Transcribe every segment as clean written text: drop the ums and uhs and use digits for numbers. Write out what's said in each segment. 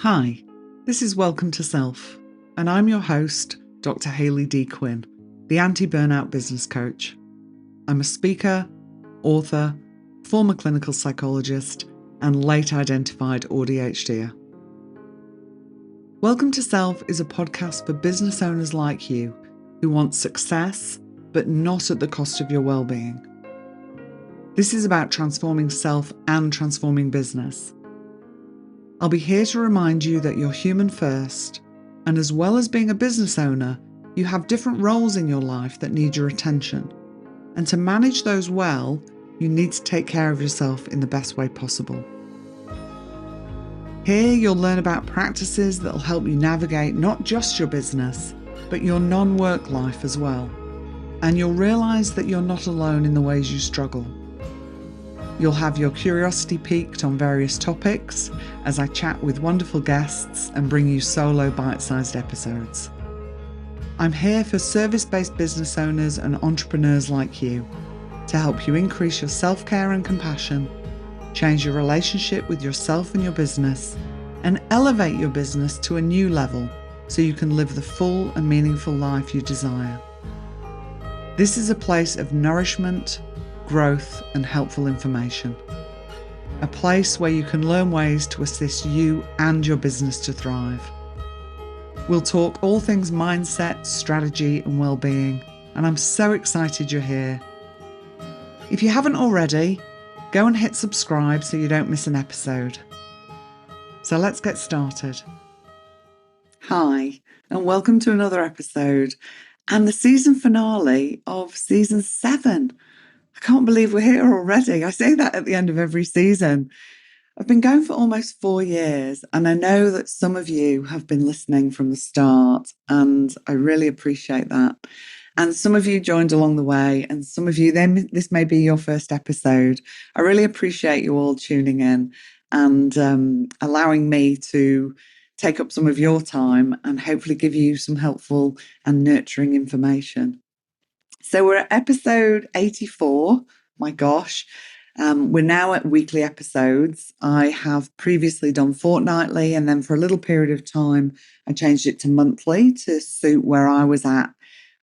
Hi, this is Welcome to Self, and I'm your host, Dr. Hayley D. Quinn, the anti-burnout business coach. I'm a speaker, author, former clinical psychologist, and late identified ADHDer. Welcome to Self is a podcast for business owners like you who want success, but not at the cost of your well-being. This is about transforming self and transforming business. I'll be here to remind you that you're human first, and as well as being a business owner, you have different roles in your life that need your attention. And to manage those well, you need to take care of yourself in the best way possible. Here you'll learn about practices that will help you navigate not just your business, but your non-work life as well. And you'll realise that you're not alone in the ways you struggle. You'll have your curiosity piqued on various topics as I chat with wonderful guests and bring you solo bite-sized episodes. I'm here for service-based business owners and entrepreneurs like you to help you increase your self-care and compassion, change your relationship with yourself and your business, and elevate your business to a new level so you can live the full and meaningful life you desire. This is a place of nourishment, growth, and helpful information. A place where you can learn ways to assist you and your business to thrive. We'll talk all things mindset, strategy, and well-being, and I'm so excited you're here. If you haven't already, go and hit subscribe so you don't miss an episode. So let's get started. Hi, and welcome to another episode and the season finale of season 7. I can't believe we're here already. I say that at the end of every season. I've been going for almost 4 years, and I know that some of you have been listening from the start, and I really appreciate that. And some of you joined along the way, and some of you, this may be your first episode. I really appreciate you all tuning in and allowing me to take up some of your time and hopefully give you some helpful and nurturing information. So we're at episode 84. My gosh. We're now at weekly episodes. I have previously done fortnightly, and then for a little period of time, I changed it to monthly to suit where I was at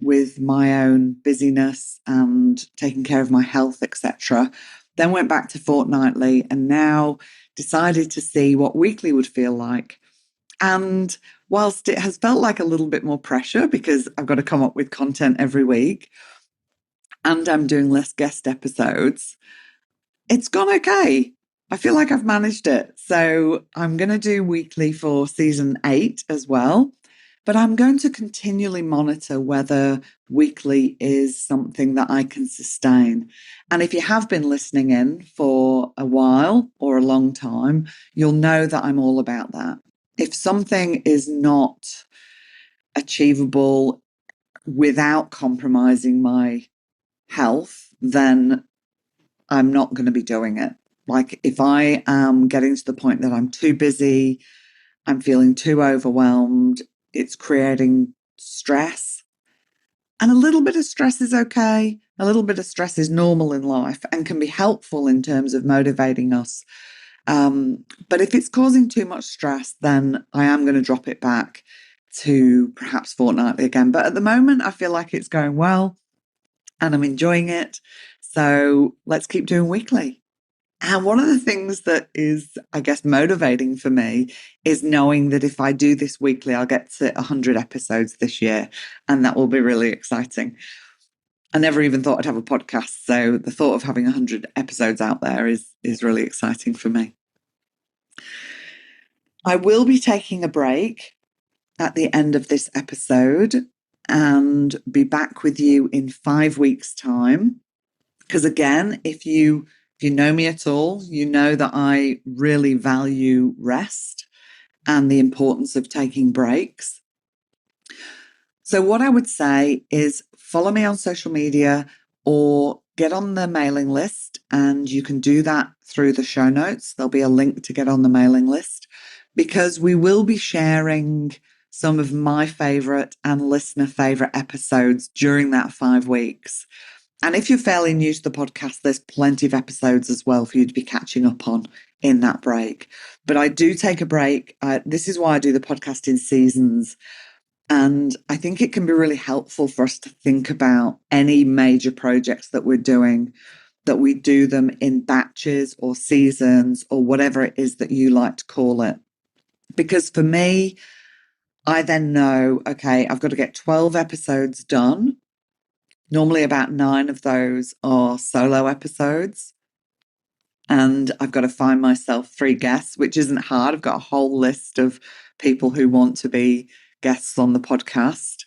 with my own busyness and taking care of my health, etc. Then went back to fortnightly and now decided to see what weekly would feel like. And whilst it has felt like a little bit more pressure because I've got to come up with content every week and I'm doing less guest episodes, it's gone okay. I feel like I've managed it. So I'm going to do weekly for season 8 as well. But I'm going to continually monitor whether weekly is something that I can sustain. And if you have been listening in for a while or a long time, you'll know that I'm all about that. If something is not achievable without compromising my health, then I'm not going to be doing it. Like if I am getting to the point that I'm too busy, I'm feeling too overwhelmed, it's creating stress. And a little bit of stress is okay. A little bit of stress is normal in life and can be helpful in terms of motivating us. But if it's causing too much stress, then I am going to drop it back to perhaps fortnightly again. But at the moment, I feel like it's going well and I'm enjoying it. So let's keep doing weekly. And one of the things that is, I guess, motivating for me is knowing that if I do this weekly, I'll get to 100 episodes this year. And that will be really exciting. I never even thought I'd have a podcast. So the thought of having 100 episodes out there is really exciting for me. I will be taking a break at the end of this episode and be back with you in 5 weeks' time. Because again, if you know me at all, you know that I really value rest and the importance of taking breaks. So what I would say is follow me on social media or get on the mailing list, and you can do that through the show notes. There'll be a link to get on the mailing list because we will be sharing some of my favorite and listener favorite episodes during that 5 weeks. And if you're fairly new to the podcast, there's plenty of episodes as well for you to be catching up on in that break. But I do take a break. This is why I do the podcast in seasons. And I think it can be really helpful for us to think about any major projects that we're doing, that we do them in batches or seasons or whatever it is that you like to call it. Because for me, I then know, okay, I've got to get 12 episodes done. Normally about 9 of those are solo episodes. And I've got to find myself 3 guests, which isn't hard. I've got a whole list of people who want to be guests on the podcast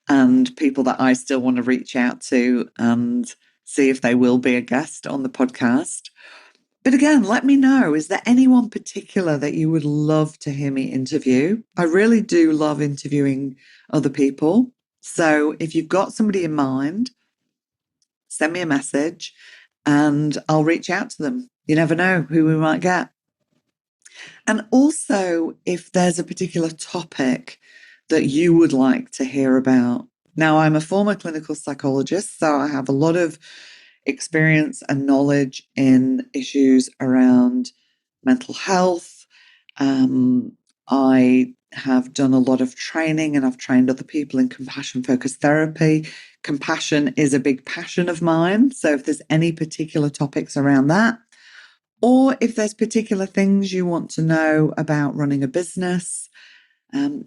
and people that I still want to reach out to and see if they will be a guest on the podcast. But again, let me know, is there anyone particular that you would love to hear me interview? I really do love interviewing other people. So if you've got somebody in mind, send me a message and I'll reach out to them. You never know who we might get. And also, if there's a particular topic that you would like to hear about. Now, I'm a former clinical psychologist, so I have a lot of experience and knowledge in issues around mental health. I have done a lot of training and I've trained other people in compassion-focused therapy. Compassion is a big passion of mine. So if there's any particular topics around that, or if there's particular things you want to know about running a business,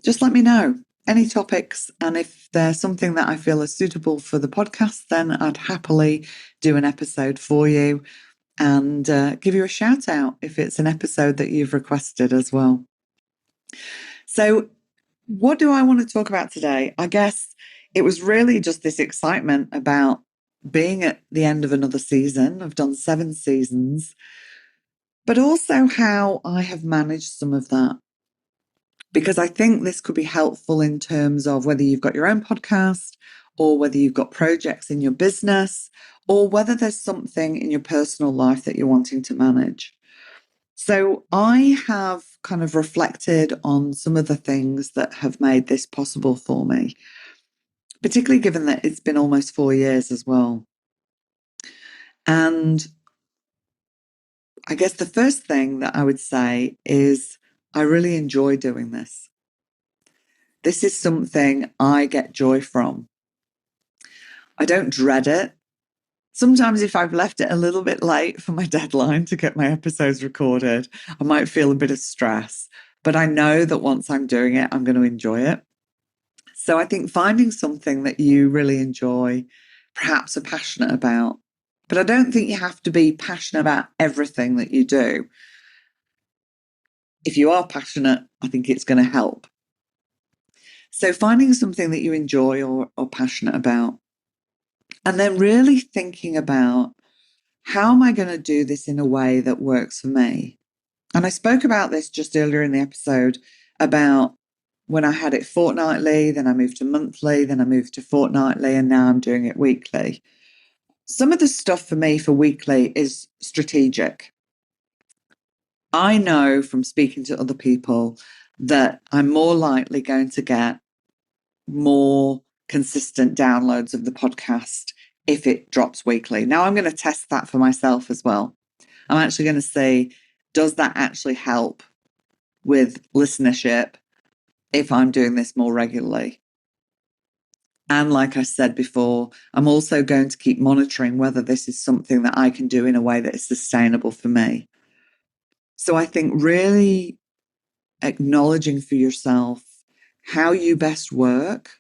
just let me know. Any topics. And if there's something that I feel is suitable for the podcast, then I'd happily do an episode for you and give you a shout out if it's an episode that you've requested as well. So what do I want to talk about today? I guess it was really just this excitement about being at the end of another season. I've done 7 seasons, but also how I have managed some of that. Because I think this could be helpful in terms of whether you've got your own podcast or whether you've got projects in your business or whether there's something in your personal life that you're wanting to manage. So I have kind of reflected on some of the things that have made this possible for me, particularly given that it's been almost 4 years as well. And I guess the first thing that I would say is I really enjoy doing this. This is something I get joy from. I don't dread it. Sometimes if I've left it a little bit late for my deadline to get my episodes recorded, I might feel a bit of stress. But I know that once I'm doing it, I'm going to enjoy it. So I think finding something that you really enjoy, perhaps are passionate about. But I don't think you have to be passionate about everything that you do. If you are passionate, I think it's going to help. So finding something that you enjoy or passionate about, and then really thinking about how am I going to do this in a way that works for me? And I spoke about this just earlier in the episode about when I had it fortnightly, then I moved to monthly, then I moved to fortnightly, and now I'm doing it weekly. Some of the stuff for me for weekly is strategic. I know from speaking to other people that I'm more likely going to get more consistent downloads of the podcast if it drops weekly. Now I'm going to test that for myself as well. I'm actually going to say, does that actually help with listenership if I'm doing this more regularly? And like I said before, I'm also going to keep monitoring whether this is something that I can do in a way that is sustainable for me. So I think really acknowledging for yourself how you best work,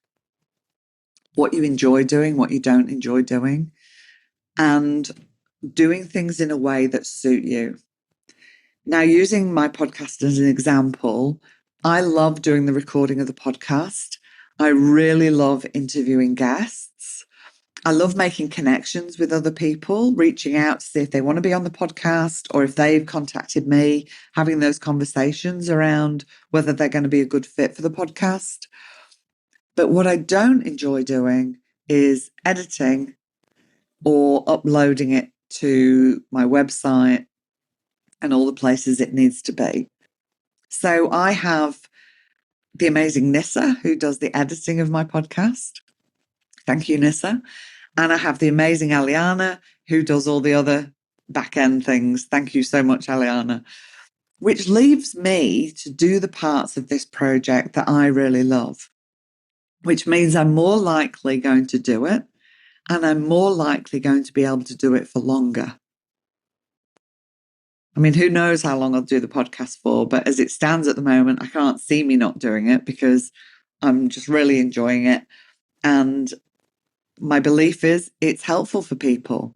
what you enjoy doing, what you don't enjoy doing, and doing things in a way that suit you. Now, using my podcast as an example, I love doing the recording of the podcast. I really love interviewing guests. I love making connections with other people, reaching out to see if they want to be on the podcast or if they've contacted me, having those conversations around whether they're going to be a good fit for the podcast. But what I don't enjoy doing is editing or uploading it to my website and all the places it needs to be. So I have the amazing Nissa, who does the editing of my podcast. Thank you, Nissa. And I have the amazing Aliana, who does all the other back end things. Thank you so much, Aliana. which leaves me to do the parts of this project that I really love, which means I'm more likely going to do it, and I'm more likely going to be able to do it for longer. I mean, who knows how long I'll do the podcast for, but as it stands at the moment, I can't see me not doing it because I'm just really enjoying it. And my belief is it's helpful for people.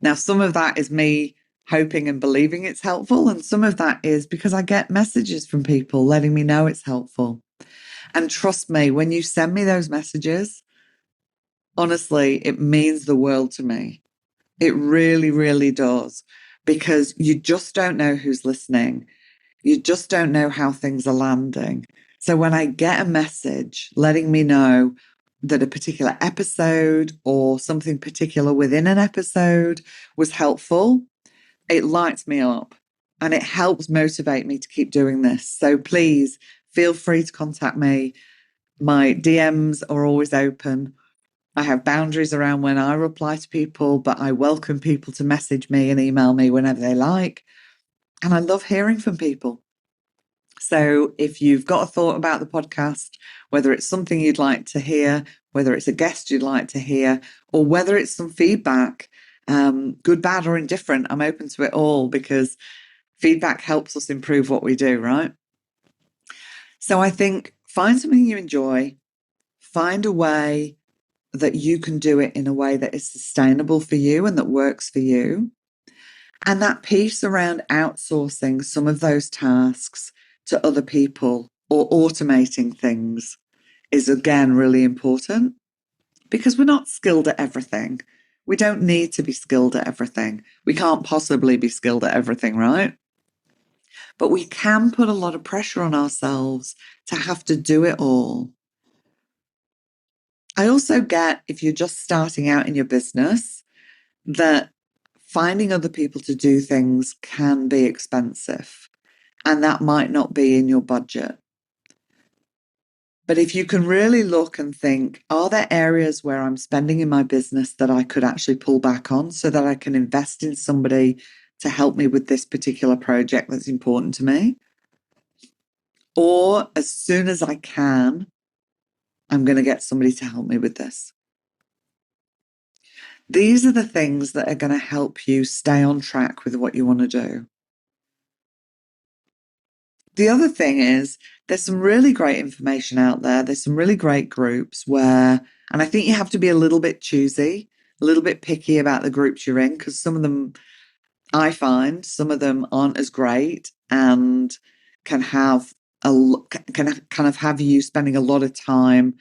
Now, some of that is me hoping and believing it's helpful, and some of that is because I get messages from people letting me know it's helpful. And trust me, when you send me those messages, honestly, it means the world to me. It really, really does, because you just don't know who's listening. You just don't know how things are landing. So when I get a message letting me know that a particular episode or something particular within an episode was helpful, it lights me up and it helps motivate me to keep doing this. So please feel free to contact me. My DMs are always open. I have boundaries around when I reply to people, but I welcome people to message me and email me whenever they like. And I love hearing from people. So if you've got a thought about the podcast, whether it's something you'd like to hear, whether it's a guest you'd like to hear, or whether it's some feedback, good, bad, or indifferent, I'm open to it all because feedback helps us improve what we do, right? So I think find something you enjoy, find a way that you can do it in a way that is sustainable for you and that works for you. And that piece around outsourcing some of those tasks to other people or automating things is, again, really important because we're not skilled at everything. We don't need to be skilled at everything. We can't possibly be skilled at everything, right? But we can put a lot of pressure on ourselves to have to do it all. I also get, if you're just starting out in your business, that finding other people to do things can be expensive, and that might not be in your budget. But if you can really look and think, are there areas where I'm spending in my business that I could actually pull back on so that I can invest in somebody to help me with this particular project that's important to me? Or as soon as I can, I'm going to get somebody to help me with this. These are the things that are going to help you stay on track with what you want to do. The other thing is there's some really great information out there. There's some really great groups where, and I think you have to be a little bit choosy, a little bit picky about the groups you're in, because some of them, I find, some of them aren't as great and can have can kind of have you spending a lot of time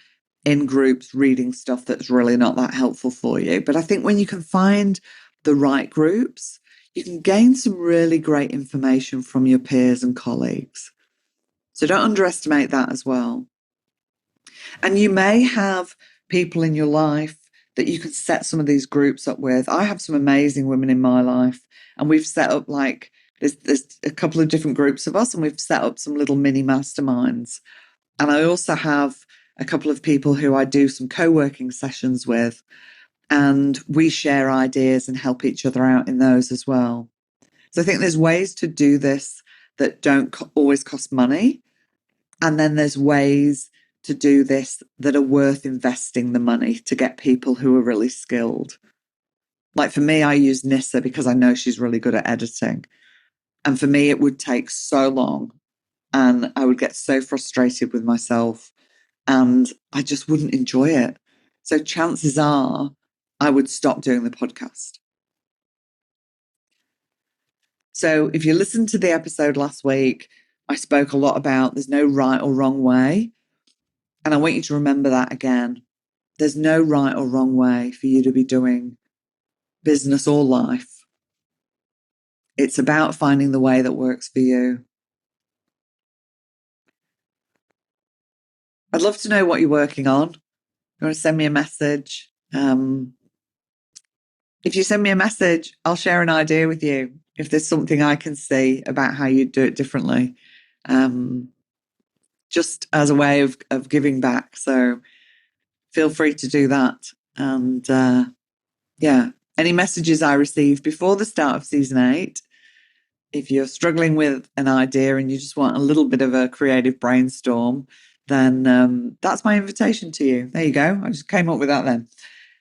in groups reading stuff that's really not that helpful for you. But I think when you can find the right groups, you can gain some really great information from your peers and colleagues. So don't underestimate that as well. And you may have people in your life that you can set some of these groups up with. I have some amazing women in my life, and we've set up there's a couple of different groups of us, and we've set up some little mini masterminds. And I also have a couple of people who I do some co-working sessions with, and we share ideas and help each other out in those as well. So I think there's ways to do this that don't always cost money. And then there's ways to do this that are worth investing the money to get people who are really skilled. Like for me, I use Nissa because I know she's really good at editing. And for me, it would take so long and I would get so frustrated with myself and I just wouldn't enjoy it. So chances are I would stop doing the podcast. So if you listened to the episode last week, I spoke a lot about there's no right or wrong way. And I want you to remember that again. There's no right or wrong way for you to be doing business or life. It's about finding the way that works for you. I'd love to know what you're working on. You want to send me a message? If you send me a message, I'll share an idea with you if there's something I can see about how you'd do it differently. Just as a way of giving back. So feel free to do that. And yeah, any messages I received before the start of season 8 if you're struggling with an idea and you just want a little bit of a creative brainstorm, then that's my invitation to you. There you go. I just came up with that then.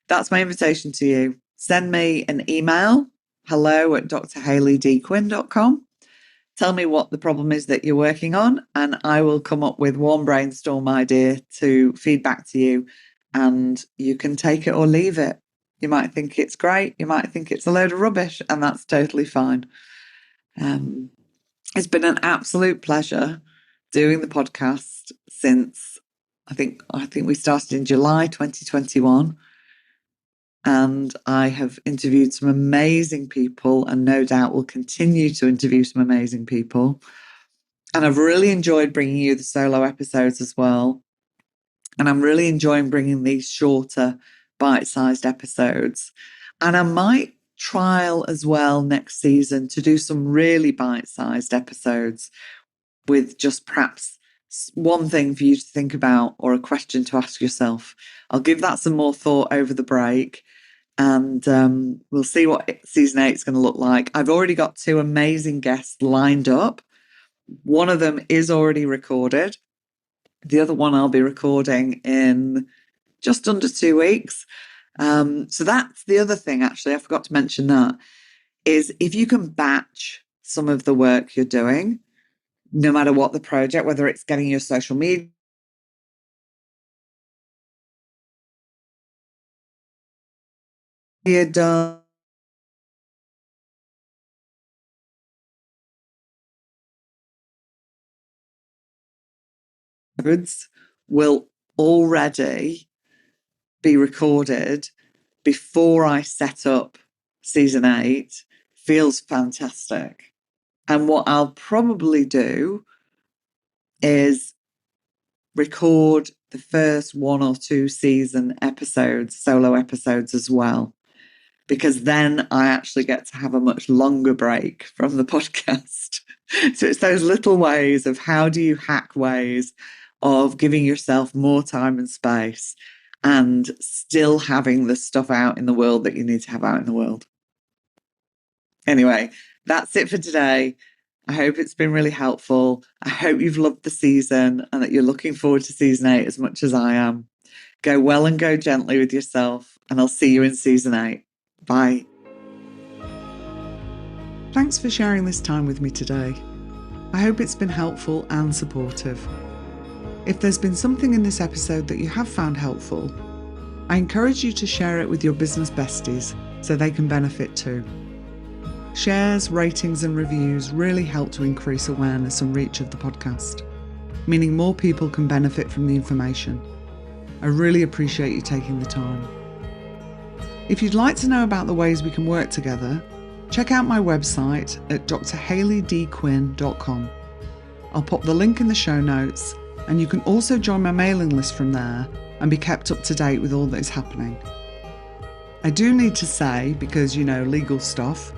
That's my invitation to you. Send me an email, hello@drhayleydquinn.com. Tell me what the problem is that you're working on, and I will come up with one brainstorm idea to feed back to you, and you can take it or leave it. You might think it's great, you might think it's a load of rubbish, and that's totally fine. It's been an absolute pleasure doing the podcast since I think we started in July 2021. And I have interviewed some amazing people, and no doubt will continue to interview some amazing people. And I've really enjoyed bringing you the solo episodes as well. And I'm really enjoying bringing these shorter, bite-sized episodes. And I might trial as well next season to do some really bite-sized episodes with just perhaps one thing for you to think about or a question to ask yourself. I'll give that some more thought over the break, and we'll see what season 8 is going to look like. I've already got 2 amazing guests lined up. One of them is already recorded. The other one I'll be recording in just under 2 weeks. So that's the other thing, actually, I forgot to mention that, is if you can batch some of the work you're doing, no matter what the project, whether it's getting your social media done, will already be recorded before I set up season 8 feels fantastic. And what I'll probably do is record the first 1 or 2 season episodes, solo episodes as well, because then I actually get to have a much longer break from the podcast. So it's those little ways of how do you hack ways of giving yourself more time and space and still having the stuff out in the world that you need to have out in the world. Anyway, that's it for today. I hope it's been really helpful. I hope you've loved the season and that you're looking forward to season 8 as much as I am. Go well and go gently with yourself, and I'll see you in season 8. Bye. Thanks for sharing this time with me today. I hope it's been helpful and supportive. If there's been something in this episode that you have found helpful, I encourage you to share it with your business besties so they can benefit too. Shares, ratings and reviews really help to increase awareness and reach of the podcast, meaning more people can benefit from the information. I really appreciate you taking the time. If you'd like to know about the ways we can work together, check out my website at drhayleydquinn.com. I'll pop the link in the show notes, and you can also join my mailing list from there and be kept up to date with all that is happening. I do need to say, because legal stuff,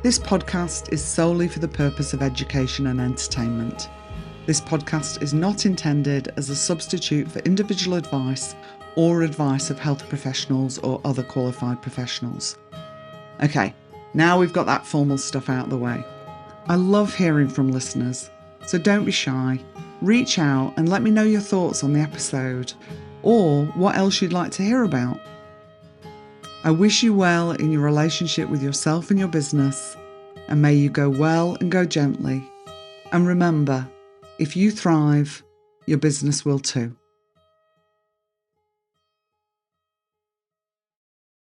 this podcast is solely for the purpose of education and entertainment. This podcast is not intended as a substitute for individual advice or advice of health professionals or other qualified professionals. Okay, now we've got that formal stuff out of the way. I love hearing from listeners, so don't be shy. Reach out and let me know your thoughts on the episode or what else you'd like to hear about. I wish you well in your relationship with yourself and your business, and may you go well and go gently. And remember, if you thrive, your business will too.